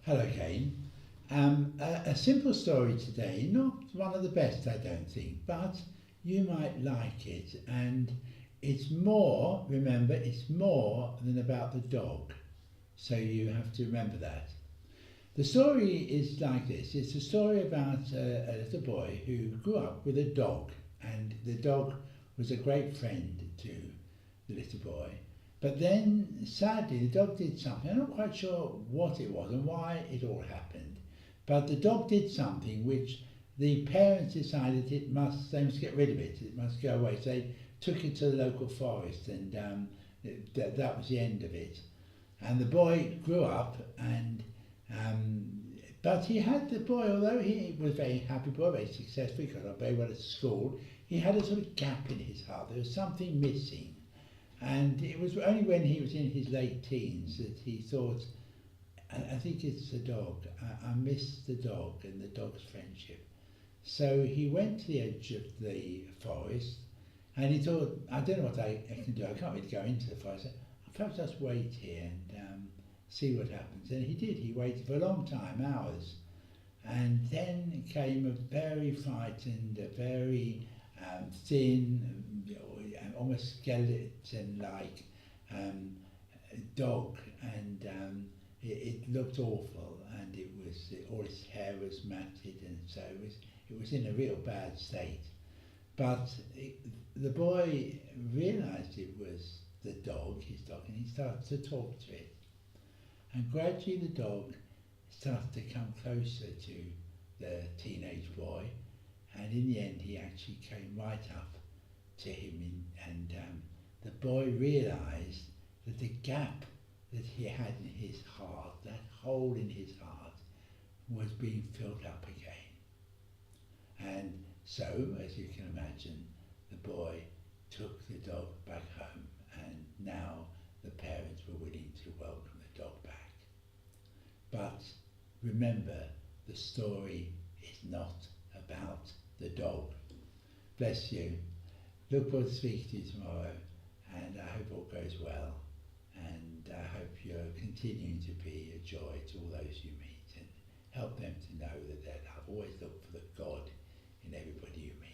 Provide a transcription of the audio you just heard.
Hello, Kane. A simple story today, not one of the best, I don't think, but you might like it. And it's more, remember, it's more than about the dog. So you have to remember that. The story is like this. It's a story about a little boy who grew up with a dog, and the dog was a great friend to the little boy. But then, sadly, the dog did something. I'm not quite sure what it was and why it all happened. But the dog did something which the parents decided they must get rid of it. It must go away. So they took it to the local forest, and that was the end of it. And the boy grew up, and um, but he had the boy, although he was a very happy boy, very successful, he got on very well at school, he had a sort of gap in his heart. There was something missing. And it was only when he was in his late teens that he thought, I think it's the dog. I miss the dog and the dog's friendship. So he went to the edge of the forest and he thought, I don't know what I can do. I can't really go into the forest. Perhaps just wait here and see what happens. And he did. He waited for a long time, hours. And then came a very frightened, a very thin, almost skeleton-like dog, and it looked awful, and all his hair was matted, and so it was in a real bad state. But the boy realised it was the dog, his dog, and he started to talk to it. And gradually the dog started to come closer to the teenage boy, and in the end he actually came right up to him, and the boy realised that the gap that he had in his heart, that hole in his heart, was being filled up again. And so, as you can imagine, the boy took the dog back home, and now the parents were willing to welcome the dog back. But remember, the story is not about the dog. Bless you. Look forward to speaking to you tomorrow, and I hope all goes well, and I hope you're continuing to be a joy to all those you meet, and help them to know that they're loved. Always look for the God in everybody you meet.